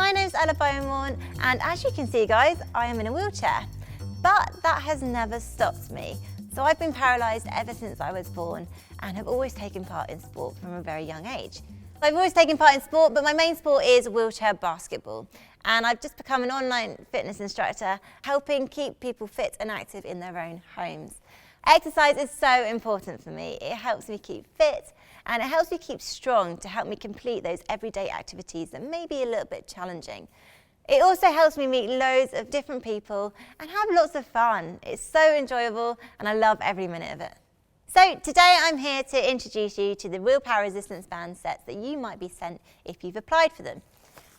My name's Ella Beaumont, and as you can see guys, I am in a wheelchair. But that has never stopped me. So I've been paralysed ever since I was born and have always taken part in sport from a very young age. I've always taken part in sport, but my main sport is wheelchair basketball. And I've just become an online fitness instructor, helping keep people fit and active in their own homes. Exercise is so important for me. It helps me keep fit and it helps me keep strong to help me complete those everyday activities that may be a little bit challenging. It also helps me meet loads of different people and have lots of fun. It's so enjoyable and I love every minute of it. So today I'm here to introduce you to the WheelPower resistance band sets that you might be sent if you've applied for them.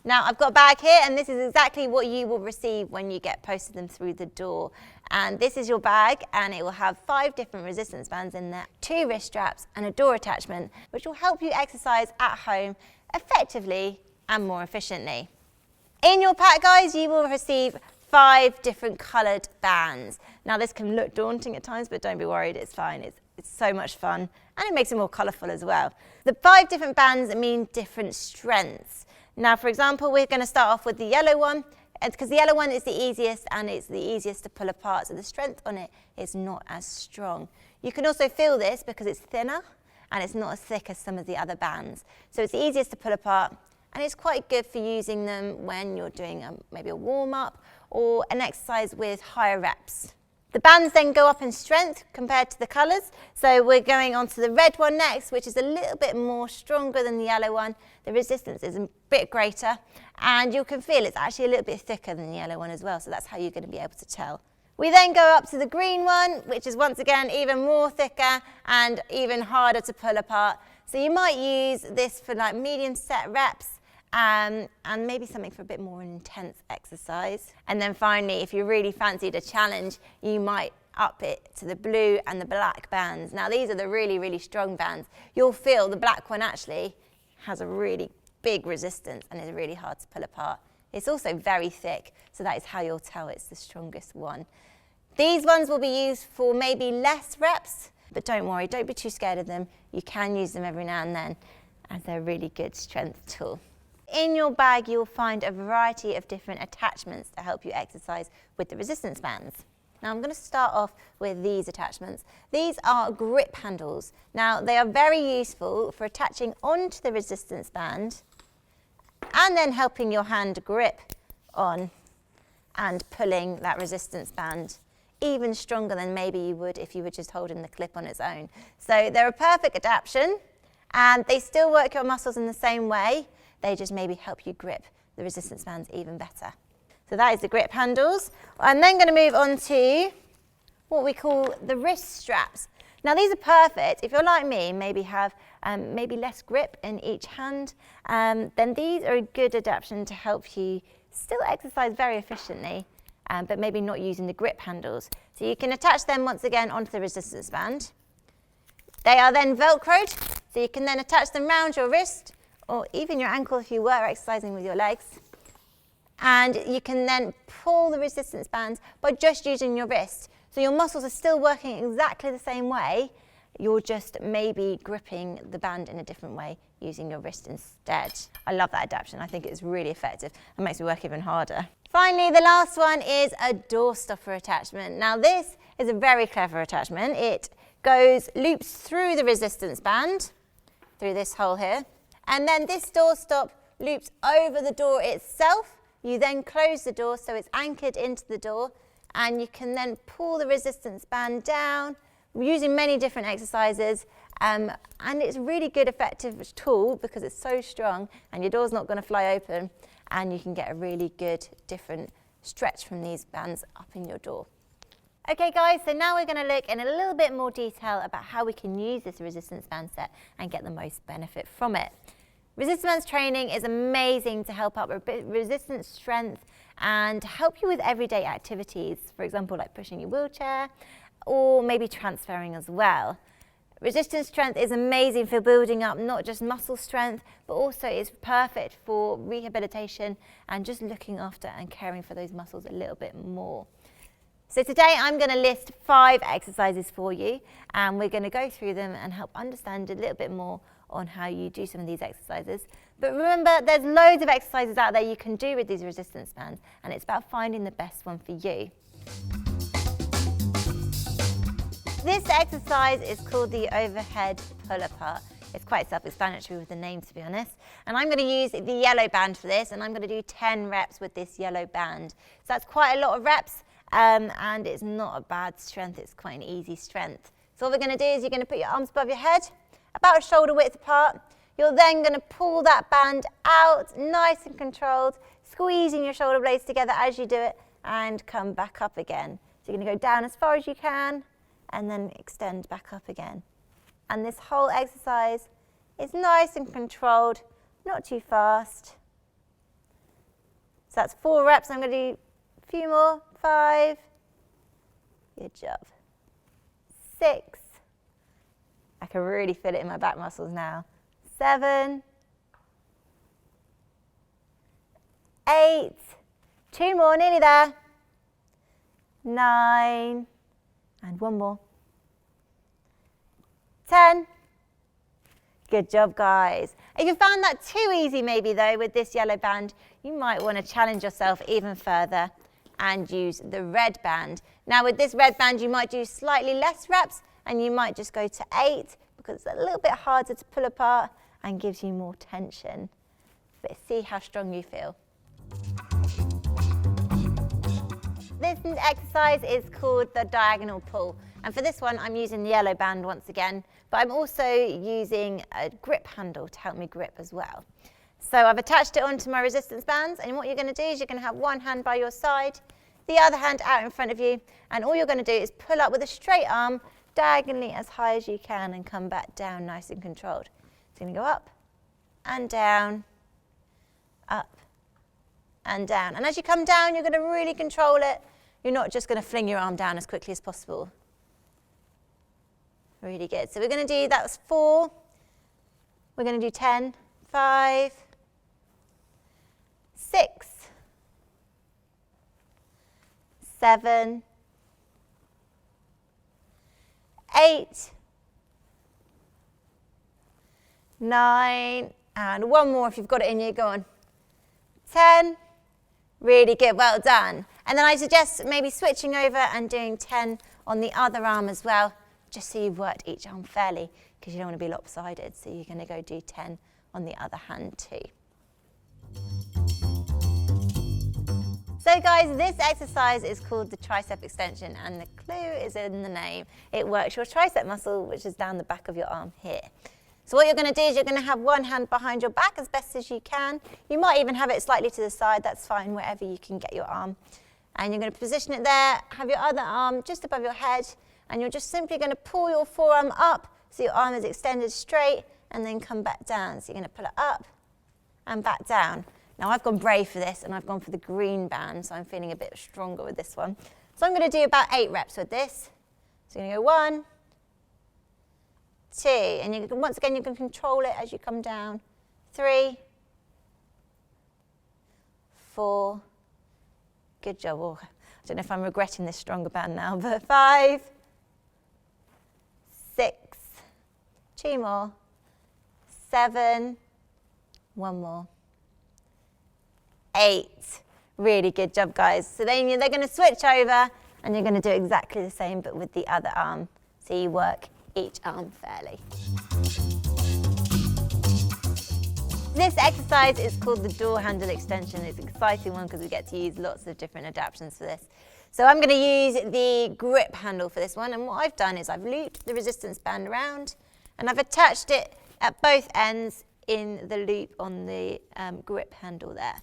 Now I've got a bag here and this is exactly what you will receive when you get posted them through the door. And this is your bag and it will have 5 different resistance bands in there, 2 wrist straps and a door attachment, which will help you exercise at home effectively and more efficiently. In your pack guys, you will receive 5 different coloured bands. Now this can look daunting at times, but don't be worried, it's fine. It's so much fun and it makes it more colourful as well. The 5 different bands mean different strengths. Now, for example, we're going to start off with the yellow one, because the yellow one is the easiest and it's the easiest to pull apart, so the strength on it is not as strong. You can also feel this because it's thinner and it's not as thick as some of the other bands. So it's the easiest to pull apart and it's quite good for using them when you're doing maybe a warm-up or an exercise with higher reps. The bands then go up in strength compared to the colours. So we're going on to the red one next, which is a little bit more stronger than the yellow one. The resistance is a bit greater and you can feel it's actually a little bit thicker than the yellow one as well. So that's how you're going to be able to tell. We then go up to the green one, which is once again even more thicker and even harder to pull apart. So you might use this for like medium set reps and maybe something for a bit more intense exercise. And then finally, if you really fancied a challenge, you might up it to the blue and the black bands. Now these are the really, really strong bands. You'll feel the black one actually has a really big resistance and is really hard to pull apart. It's also very thick, so that is how you'll tell it's the strongest one. These ones will be used for maybe less reps, but don't worry, don't be too scared of them. You can use them every now and then as they're a really good strength tool. In your bag, you'll find a variety of different attachments to help you exercise with the resistance bands. Now I'm going to start off with these attachments. These are grip handles. Now they are very useful for attaching onto the resistance band and then helping your hand grip on and pulling that resistance band even stronger than maybe you would if you were just holding the clip on its own. So they're a perfect adaptation and they still work your muscles in the same way. They just maybe help you grip the resistance bands even better. So that is the grip handles. I'm then going to move on to what we call the wrist straps. Now these are perfect. If you're like me, maybe have maybe less grip in each hand, then these are a good adaptation to help you still exercise very efficiently, but maybe not using the grip handles. So you can attach them once again onto the resistance band. They are then Velcroed, so you can then attach them around your wrist or even your ankle if you were exercising with your legs. And you can then pull the resistance bands by just using your wrist. So your muscles are still working exactly the same way, you're just maybe gripping the band in a different way using your wrist instead. I love that adaptation, I think it's really effective and makes me work even harder. Finally, the last one is a door stopper attachment. Now this is a very clever attachment. It loops through the resistance band, through this hole here, and then this door stop loops over the door itself. You then close the door so it's anchored into the door and you can then pull the resistance band down using many different exercises and it's a really good effective tool because it's so strong and your door's not going to fly open and you can get a really good different stretch from these bands up in your door. Okay guys, so now we're going to look in a little bit more detail about how we can use this resistance band set and get the most benefit from it. Resistance bands training is amazing to help up resistance strength and help you with everyday activities, for example like pushing your wheelchair or maybe transferring as well. Resistance strength is amazing for building up not just muscle strength, but also it's perfect for rehabilitation and just looking after and caring for those muscles a little bit more. So today I'm going to list 5 exercises for you and we're going to go through them and help understand a little bit more on how you do some of these exercises. But remember, there's loads of exercises out there you can do with these resistance bands, and it's about finding the best one for you. This exercise is called the overhead pull-apart. It's quite self-explanatory with the name, to be honest. And I'm going to use the yellow band for this, and I'm going to do 10 reps with this yellow band. So that's quite a lot of reps, and it's not a bad strength. It's quite an easy strength. So what we're going to do is you're going to put your arms above your head, about shoulder width apart. You're then going to pull that band out, nice and controlled, squeezing your shoulder blades together as you do it, and come back up again. So you're going to go down as far as you can, and then extend back up again. And this whole exercise is nice and controlled, not too fast. So that's 4 reps. I'm going to do a few more. 5. Good job. 6. I can really feel it in my back muscles now. 7. 8. 2 more, nearly there. 9. And 1 more. 10. Good job, guys. If you found that too easy maybe though with this yellow band, you might want to challenge yourself even further and use the red band. Now with this red band you might do slightly less reps and you might just go to 8 because it's a little bit harder to pull apart and gives you more tension. But see how strong you feel. This exercise is called the diagonal pull. And for this one, I'm using the yellow band once again, but I'm also using a grip handle to help me grip as well. So I've attached it onto my resistance bands, and what you're going to do is you're going to have one hand by your side, the other hand out in front of you, and all you're going to do is pull up with a straight arm diagonally as high as you can and come back down nice and controlled. So you're going to go up and down, up and down. And as you come down, you're going to really control it. You're not just going to fling your arm down as quickly as possible. Really good. So we're going to do, that was 4. We're going to do 10, 5, 6, 7, 8, 9, and 1 more if you've got it in you, go on. 10, really good, well done. And then I suggest maybe switching over and doing 10 on the other arm as well, just so you've worked each arm fairly, because you don't want to be lopsided. So you're going to go do 10 on the other hand too. So guys, this exercise is called the tricep extension, and the clue is in the name. It works your tricep muscle, which is down the back of your arm here. So what you're going to do is you're going to have one hand behind your back as best as you can. You might even have it slightly to the side, that's fine, wherever you can get your arm. And you're going to position it there, have your other arm just above your head, and you're just simply going to pull your forearm up so your arm is extended straight, and then come back down. So you're going to pull it up and back down. Now I've gone brave for this, and I've gone for the green band, so I'm feeling a bit stronger with this one. So I'm going to do about 8 reps with this. So you're going to go 1, 2, and once again you can control it as you come down. 3, 4, good job. Oh, I don't know if I'm regretting this stronger band now, but 5, 6, 2 more, 7, 1 more, 8. Really good job, guys. So then they're going to switch over and you're going to do exactly the same but with the other arm. So you work each arm fairly. This exercise is called the door handle extension. It's an exciting one because we get to use lots of different adaptations for this. So I'm going to use the grip handle for this one, and what I've done is I've looped the resistance band around and I've attached it at both ends in the loop on the grip handle there.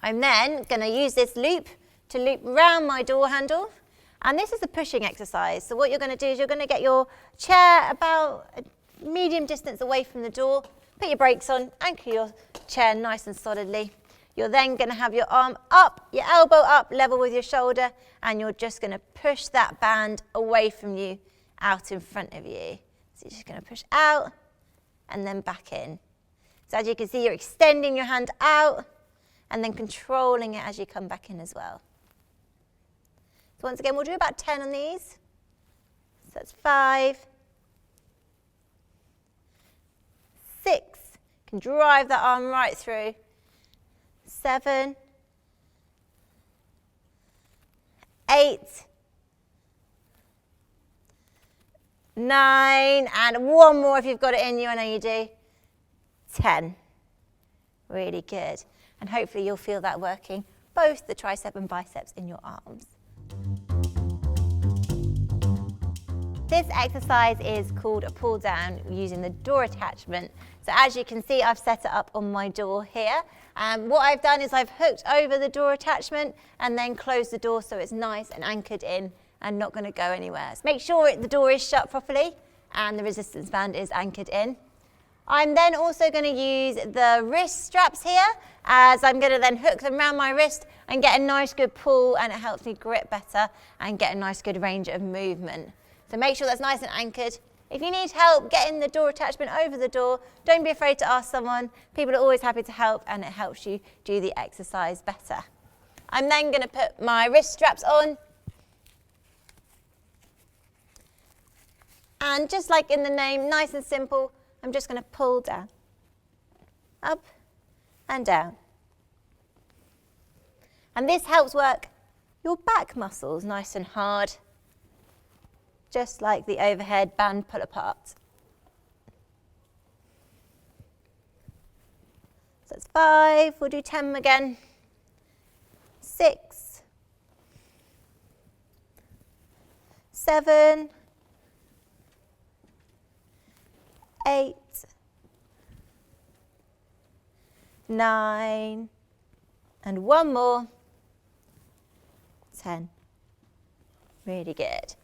I'm then going to use this loop to loop around my door handle, and this is a pushing exercise. So what you're going to do is you're going to get your chair about a medium distance away from the door, put your brakes on, anchor your chair nice and solidly. You're then going to have your arm up, your elbow up, level with your shoulder, and you're just going to push that band away from you, out in front of you. So you're just going to push out and then back in. So as you can see, you're extending your hand out and then controlling it as you come back in as well. So once again, we'll do about 10 on these. So that's 5, 6, can drive that arm right through. 7, 8, 9, and one more if you've got it in you, I know you do. 10. Really good. And hopefully you'll feel that working both the tricep and biceps in your arms. This exercise is called a pull down using the door attachment. So as you can see, I've set it up on my door here. What I've done is I've hooked over the door attachment and then closed the door so it's nice and anchored in and not going to go anywhere. So make sure the door is shut properly and the resistance band is anchored in. I'm then also going to use the wrist straps here, as I'm going to then hook them around my wrist and get a nice good pull, and it helps me grip better and get a nice good range of movement. So make sure that's nice and anchored. If you need help getting the door attachment over the door, don't be afraid to ask someone. People are always happy to help, and it helps you do the exercise better. I'm then going to put my wrist straps on. And just like in the name, nice and simple, I'm just going to pull down, up and down. And this helps work your back muscles nice and hard, just like the overhead band pull apart. So it's 5, we'll do 10 again. 6, 7, 8, 9, and one more, 10. Really good.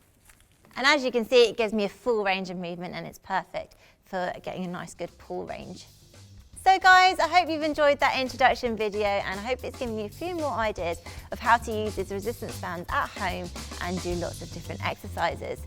And as you can see, it gives me a full range of movement, and it's perfect for getting a nice good pull range. So guys, I hope you've enjoyed that introduction video, and I hope it's given you a few more ideas of how to use these resistance bands at home and do lots of different exercises.